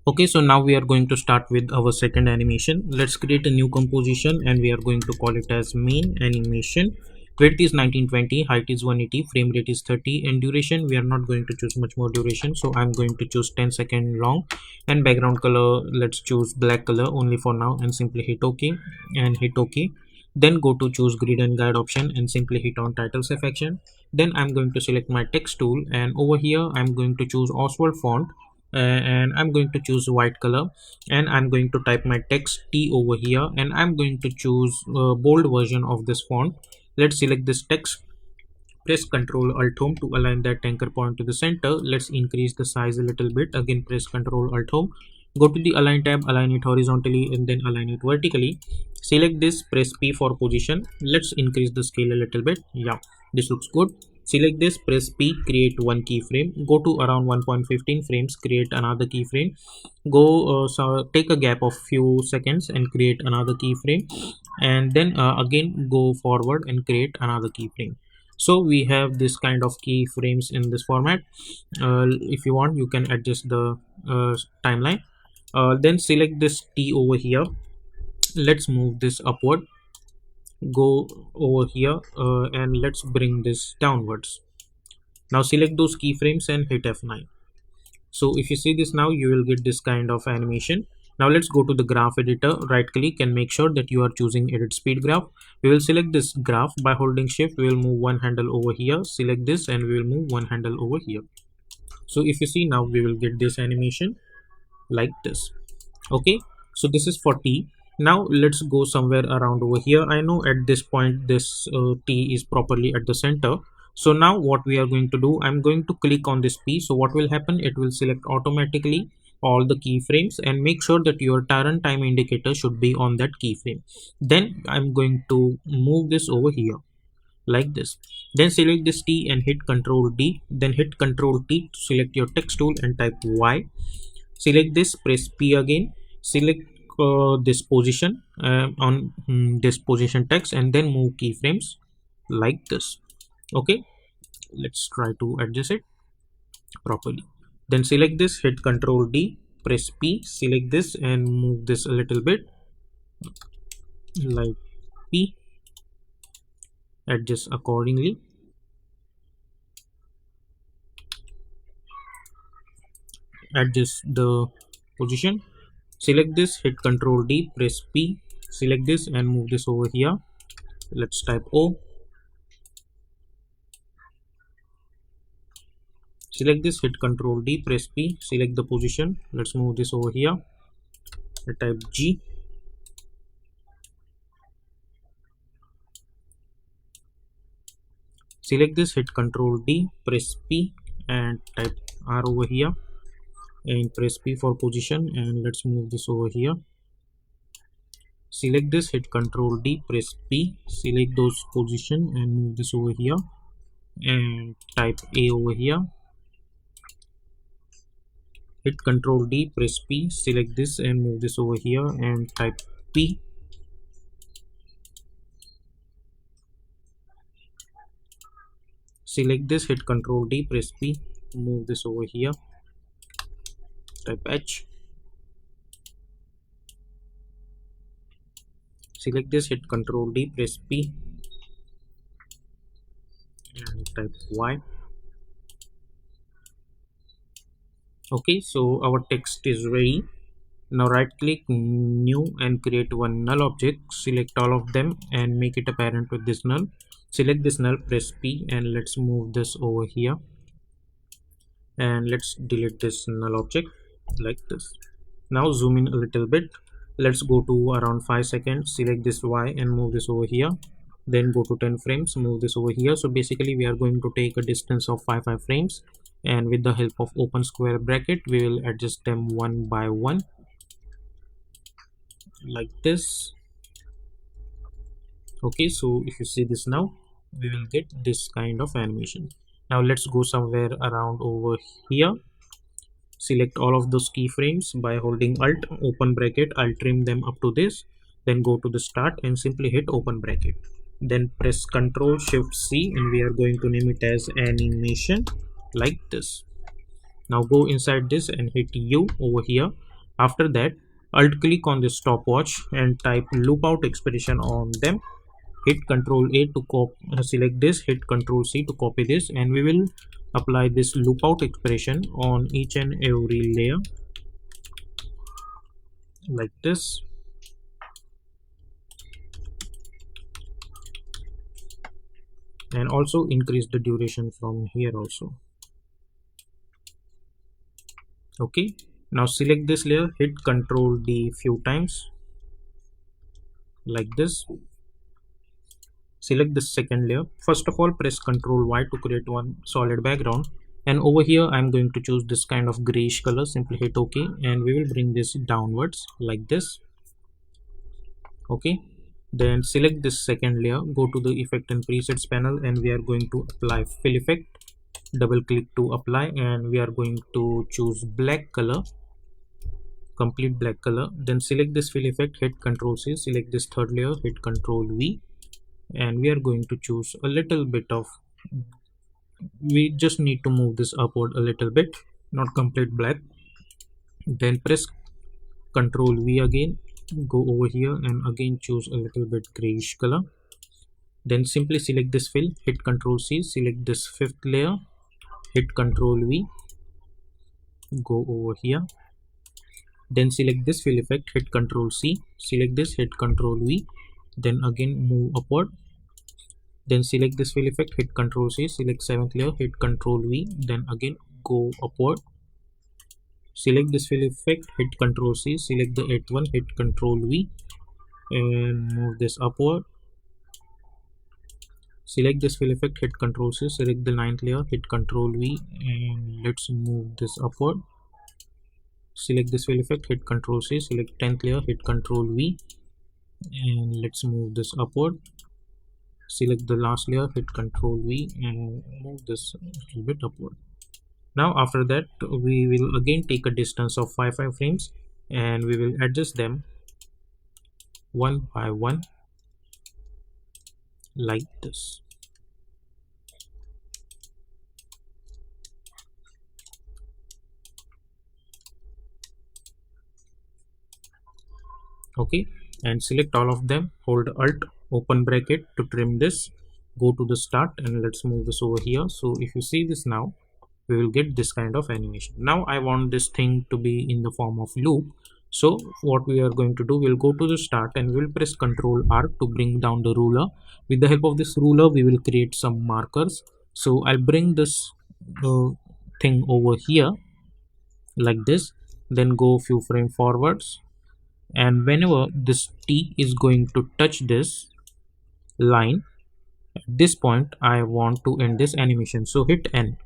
Okay, so now we are going to start with our second animation. Let's create a new composition and we are going to call it as main animation. Width is 1920, height is 180, frame rate is 30, and duration we are not going to choose much more duration. So I'm going to choose 10-second long, and background color let's choose black color only for now, and simply hit OK and hit OK. Then go to choose grid and guide option and simply hit on title section. Then I'm going to select my text tool, and over here I'm going to choose Oswald font, and I'm going to choose white color, and I'm going to type my text T over here, and I'm going to choose bold version of this font. Let's select this text, press Ctrl Alt Home to align that anchor point to the center. Let's increase the size a little bit. Again press Ctrl Alt Home, go to the align tab, align it horizontally and then align it vertically. Select this, press P for position. Let's increase the scale a little bit. Yeah, this looks good. Select this, press P, create one keyframe, go to around 1.15 frames, create another keyframe, go so take a gap of few seconds and create another keyframe, and then again go forward and create another keyframe. So we have this kind of keyframes in this format. If you want, you can adjust the timeline. Then select this T over here. Let's move this upward, go over here, and let's bring this downwards. Now select those keyframes and hit F9. So if you see this now, you will get this kind of animation. Now let's go to the graph editor, right click and make sure that you are choosing edit speed graph. We will select this graph by holding shift. We will move one handle over here, select this, and we will move one handle over here. So if you see now, we will get this animation like this. Okay, so this is for T. Now let's go somewhere around over here. I know at this point this T is properly at the center. So now what we are going to do, I'm going to click on this P. So what will happen, it will select automatically all the keyframes and make sure that your turn time indicator should be on that keyframe. Then I'm going to move this over here like this. Then select this T and hit Ctrl D, then hit Ctrl T to select your text tool and type Y. Select this, press P again, select this position on this position text, and then move keyframes like this. Okay, let's try to adjust it properly. Then select this, hit Ctrl D, press P, select this and move this a little bit like P, adjust accordingly. Adjust the position. Select this, hit Ctrl D, press P, select this and move this over here. Let's type O. Select this, hit Ctrl D, press P, select the position. Let's move this over here. I type G. Select this, hit Ctrl D, press P and type R over here and press P for position, and let's move this over here. Select this, hit Ctrl D, press P, select those position and move this over here and type A over here. Hit Ctrl D, press P, select this and move this over here and type P. Select this, hit Ctrl D, press P, move this over here, type H. Select this, hit Ctrl D, press P and type Y. Okay, so our text is ready. Now right click new and create one null object. Select all of them and make it apparent with this null. Select this null, press P and let's move this over here, and let's delete this null object like this. Now zoom in a little bit. Let's go to around 5 seconds. Select this Y and move this over here, then go to 10 frames, move this over here. So basically we are going to take a distance of 5 frames, and with the help of open square bracket we will adjust them one by one like this. Okay, so if you see this now, we will get this kind of animation. Now let's go somewhere around over here. Select all of those keyframes by holding Alt, open bracket. I'll trim them up to this, then go to the start and simply hit open bracket, then press Ctrl Shift C and we are going to name it as animation like this. Now go inside this and hit U over here. After that, alt click on the stopwatch and type loop out expression on them. Hit Ctrl A to select this, hit Ctrl C to copy this, and we will apply this loop out expression on each and every layer like this. And also increase the duration from here also. Okay, now select this layer, hit Ctrl D few times like this. Select the second layer. First of all, press Ctrl Y to create one solid background, and over here I'm going to choose this kind of grayish color. Simply hit OK, and we will bring this downwards like this. Okay, then select this second layer, go to the effect and presets panel, and we are going to apply fill effect. Double click to apply, and we are going to choose black color, complete black color. Then select this fill effect, hit Ctrl C, select this third layer, hit Ctrl V, and we are going to choose a little bit of, we just need to move this upward a little bit, not complete black. Then press Ctrl V again, go over here and again choose a little bit grayish color. Then simply select this fill, hit Ctrl C, select this fifth layer, hit Ctrl V, go over here. Then select this fill effect, hit Ctrl C, select this, hit Ctrl V, then again move upward. Then select this fill effect, hit Ctrl C, select 7th layer, hit Ctrl V, then again go upward. Select this fill effect, hit Ctrl C, select the 8th one, hit Ctrl V, and move this upward. Select this fill effect, hit Ctrl C, select the 9th layer, hit Ctrl V, and let's move this upward. Select this fill effect, hit Ctrl C, select 10th layer, hit Ctrl V, and let's move this upward. Select the last layer, hit Ctrl V, and move this a little bit upward. Now after that, we will again take a distance of 5 frames, and we will adjust them one by one like this. Okay, and select all of them, hold alt, open bracket to trim this, go to the start, and let's move this over here. So if you see this now, we will get this kind of animation. Now I want this thing to be in the form of loop. So what we are going to do, we'll go to the start and we'll press Ctrl R to bring down the ruler. With the help of this ruler, we will create some markers. So I'll bring this thing over here like this, then go a few frames forwards, and whenever this T is going to touch this line, at this point I want to end this animation, so hit N.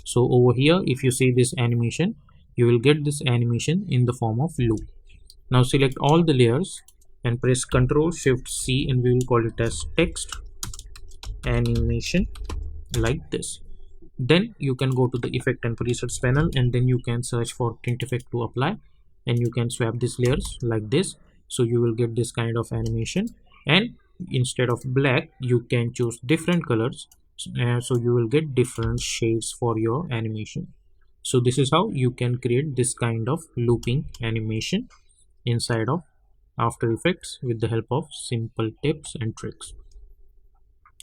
So over here, if you see this animation, you will get this animation in the form of loop. Now select all the layers and press Ctrl Shift C, and we will call it as text animation like this. Then you can go to the effect and presets panel, and then you can search for tint effect to apply, and you can swap these layers like this. So you will get this kind of animation, and instead of black you can choose different colors, so you will get different shades for your animation. So this is how you can create this kind of looping animation inside of After Effects with the help of simple tips and tricks.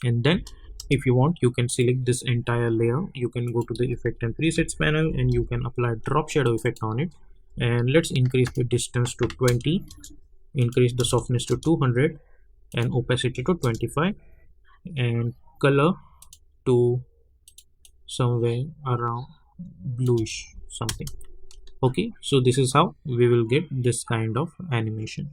And then if you want, you can select this entire layer, you can go to the effect and presets panel, and you can apply drop shadow effect on it. And let's increase the distance to 20, increase the softness to 200, and opacity to 25, and color to somewhere around bluish something. Okay, so this is how we will get this kind of animation.